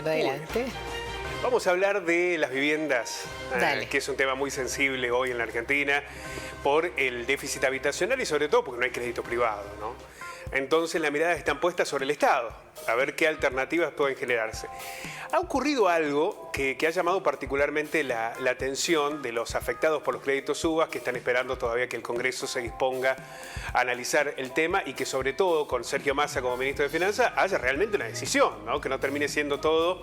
Bueno, adelante. Vamos a hablar de las viviendas, que es un tema muy sensible hoy en la Argentina por el déficit habitacional y sobre todo porque no hay crédito privado, ¿no? Entonces las miradas están puestas sobre el Estado, a ver qué alternativas pueden generarse. Ha ocurrido algo que ha llamado particularmente la atención de los afectados por los créditos UBA, que están esperando todavía que el Congreso se disponga a analizar el tema y que sobre todo con Sergio Massa como ministro de Finanzas haya realmente una decisión, ¿no? Que no termine siendo todo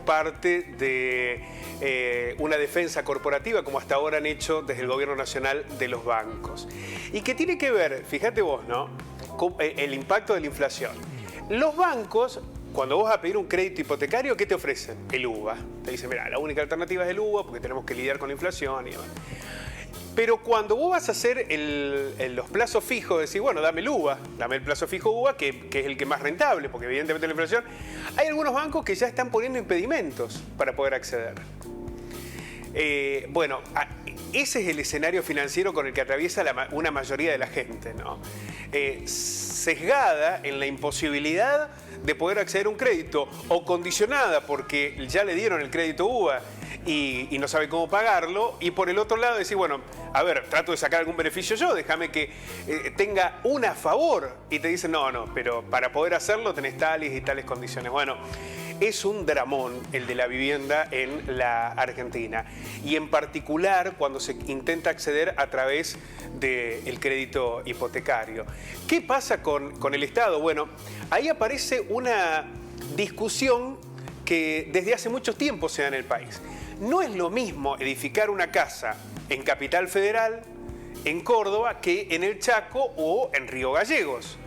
parte de una defensa corporativa como hasta ahora han hecho desde el Gobierno Nacional de los bancos. Y que tiene que ver, fíjate vos, ¿no?, con el impacto de la inflación. Los bancos, cuando vos vas a pedir un crédito hipotecario, ¿qué te ofrecen? El UBA. Te dicen, mira, la única alternativa es el UBA porque tenemos que lidiar con la inflación y demás. Pero cuando vos vas a hacer los plazos fijos, decís, bueno, dame el UBA, dame el plazo fijo UBA, que es el que más rentable, porque evidentemente la inflación, hay algunos bancos que ya están poniendo impedimentos para poder acceder. Bueno, ese es el escenario financiero con el que atraviesa una mayoría de la gente, ¿no? Sesgada en la imposibilidad de poder acceder a un crédito o condicionada porque ya le dieron el crédito UBA y no sabe cómo pagarlo, y por el otro lado decir, bueno, a ver, trato de sacar algún beneficio yo, déjame que tenga una a favor, y te dicen, no, pero para poder hacerlo tenés tales y tales condiciones. Bueno, es un dramón el de la vivienda en la Argentina, y en particular cuando se intenta acceder a través del crédito hipotecario. ¿Qué pasa con el Estado? Bueno, ahí aparece una discusión que desde hace mucho tiempo se da en el país. No es lo mismo edificar una casa en Capital Federal, en Córdoba, que en el Chaco o en Río Gallegos.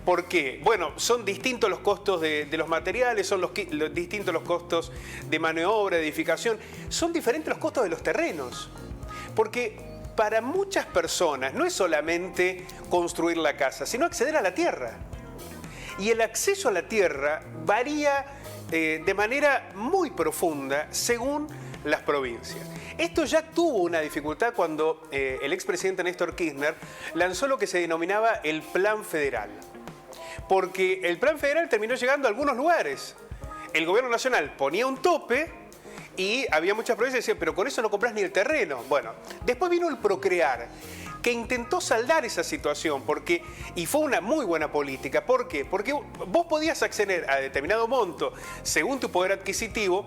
¿Por qué? Bueno, son distintos los costos de los materiales, son distintos los costos de mano de obra, de edificación, son diferentes los costos de los terrenos. Porque para muchas personas no es solamente construir la casa, sino acceder a la tierra. Y el acceso a la tierra varía de manera muy profunda según las provincias. Esto ya tuvo una dificultad cuando el expresidente Néstor Kirchner lanzó lo que se denominaba el Plan Federal. Porque el Plan Federal terminó llegando a algunos lugares. El Gobierno Nacional ponía un tope y había muchas provincias que decían, pero con eso no compras ni el terreno. Bueno, después vino el Procrear, que intentó saldar esa situación, y fue una muy buena política. ¿Por qué? Porque vos podías acceder a determinado monto según tu poder adquisitivo,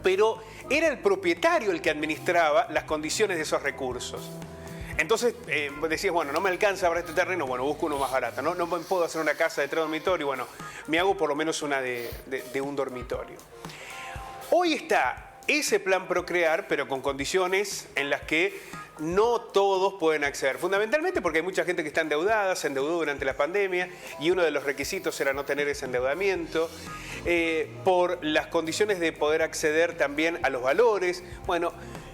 pero era el propietario el que administraba las condiciones de esos recursos. Entonces decías, bueno, no me alcanza para este terreno, bueno, busco uno más barato. No puedo hacer una casa de 3 dormitorios, bueno, me hago por lo menos una de un dormitorio. Hoy está ese plan Procrear, pero con condiciones en las que no todos pueden acceder. Fundamentalmente porque hay mucha gente que está endeudada, se endeudó durante la pandemia y uno de los requisitos era no tener ese endeudamiento. Por las condiciones de poder acceder también a los valores. Bueno,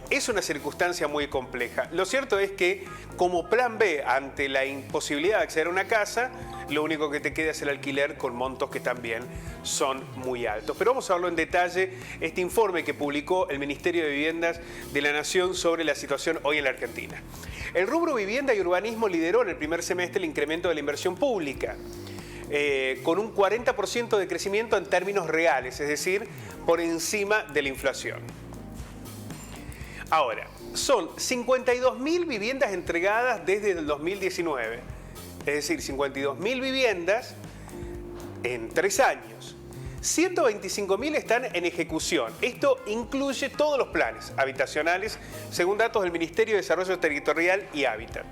es una circunstancia muy compleja. Lo cierto es que como plan B, ante la imposibilidad de acceder a una casa, lo único que te queda es el alquiler con montos que también son muy altos. Pero vamos a hablarlo en detalle, este informe que publicó el Ministerio de Viviendas de la Nación sobre la situación hoy en la Argentina. El rubro vivienda y urbanismo lideró en el primer semestre el incremento de la inversión pública, con un 40% de crecimiento en términos reales, es decir, por encima de la inflación. Ahora, son 52.000 viviendas entregadas desde el 2019, es decir, 52.000 viviendas en 3 años. 125.000 están en ejecución. Esto incluye todos los planes habitacionales, según datos del Ministerio de Desarrollo Territorial y Hábitat.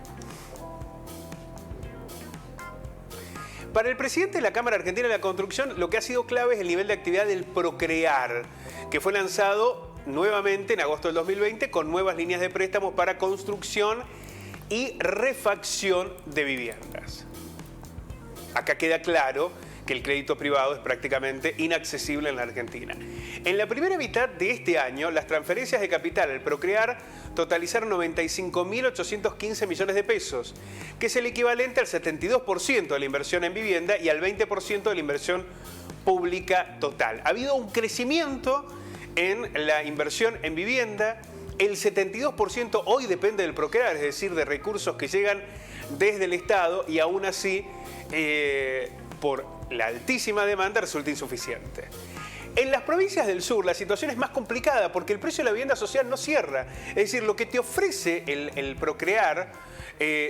Para el presidente de la Cámara Argentina de la Construcción, lo que ha sido clave es el nivel de actividad del Procrear, que fue lanzado nuevamente en agosto del 2020 con nuevas líneas de préstamos para construcción y refacción de viviendas. Acá queda claro que el crédito privado es prácticamente inaccesible en la Argentina. En la primera mitad de este año, las transferencias de capital al Procrear totalizaron 95.815 millones de pesos, que es el equivalente al 72% de la inversión en vivienda y al 20% de la inversión pública total. Ha habido un crecimiento en la inversión en vivienda. El 72% hoy depende del Procrear, es decir, de recursos que llegan desde el Estado, y aún así, por la altísima demanda resulta insuficiente. En las provincias del sur la situación es más complicada porque el precio de la vivienda social no cierra. Es decir, lo que te ofrece el Procrear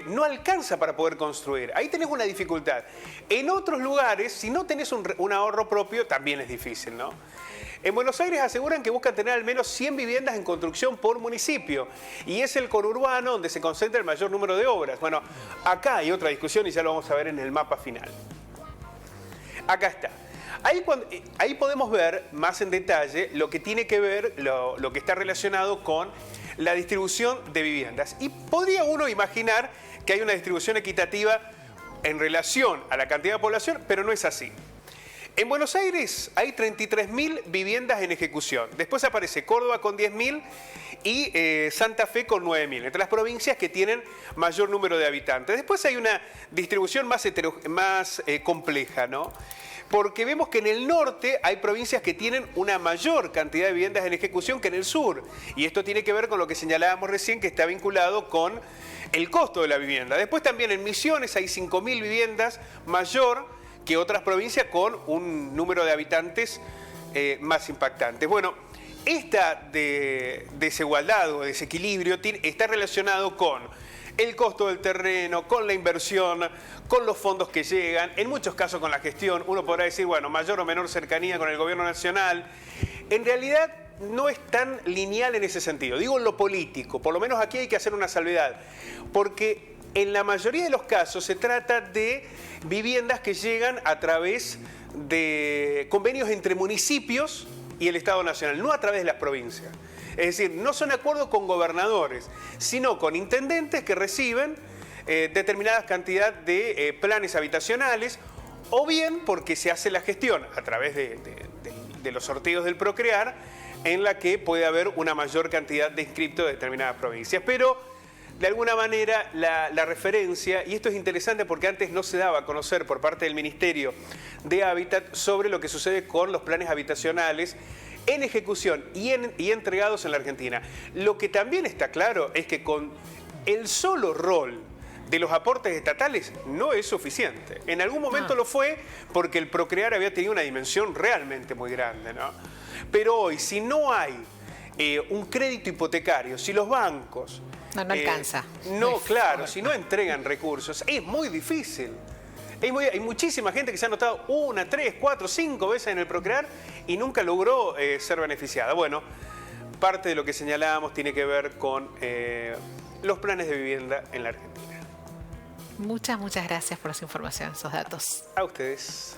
no alcanza para poder construir. Ahí tenés una dificultad. En otros lugares, si no tenés un ahorro propio, también es difícil, ¿no? En Buenos Aires aseguran que buscan tener al menos 100 viviendas en construcción por municipio y es el conurbano donde se concentra el mayor número de obras. Bueno, acá hay otra discusión y ya lo vamos a ver en el mapa final. Acá está. Ahí podemos ver más en detalle lo que tiene que ver, lo que está relacionado con la distribución de viviendas. Y podría uno imaginar que hay una distribución equitativa en relación a la cantidad de población, pero no es así. En Buenos Aires hay 33.000 viviendas en ejecución. Después aparece Córdoba con 10.000 y Santa Fe con 9.000, entre las provincias que tienen mayor número de habitantes. Después hay una distribución más compleja, ¿no? Porque vemos que en el norte hay provincias que tienen una mayor cantidad de viviendas en ejecución que en el sur. Y esto tiene que ver con lo que señalábamos recién, que está vinculado con el costo de la vivienda. Después también en Misiones hay 5.000 viviendas, mayor que otras provincias con un número de habitantes más impactante. Bueno, esta desigualdad o desequilibrio está relacionado con el costo del terreno, con la inversión, con los fondos que llegan, en muchos casos con la gestión. Uno podrá decir, bueno, mayor o menor cercanía con el gobierno nacional. En realidad no es tan lineal en ese sentido. Digo en lo político, por lo menos aquí hay que hacer una salvedad, porque en la mayoría de los casos se trata de viviendas que llegan a través de convenios entre municipios y el Estado Nacional, no a través de las provincias. Es decir, no son acuerdos con gobernadores, sino con intendentes que reciben determinadas cantidades de planes habitacionales, o bien porque se hace la gestión a través de los sorteos del Procrear, en la que puede haber una mayor cantidad de inscriptos de determinadas provincias. Pero, de alguna manera, la referencia, y esto es interesante porque antes no se daba a conocer por parte del Ministerio de Hábitat sobre lo que sucede con los planes habitacionales en ejecución y entregados en la Argentina. Lo que también está claro es que con el solo rol de los aportes estatales no es suficiente. En algún momento lo fue porque el Procrear había tenido una dimensión realmente muy grande, ¿no? Pero hoy, si no hay un crédito hipotecario, si los bancos... No alcanza. Claro, si no entregan recursos, es muy difícil. Hay muchísima gente que se ha anotado 1, 3, 4, 5 veces en el Procrear y nunca logró ser beneficiada. Bueno, parte de lo que señalábamos tiene que ver con los planes de vivienda en la Argentina. Muchas gracias por esa información, esos datos. A ustedes.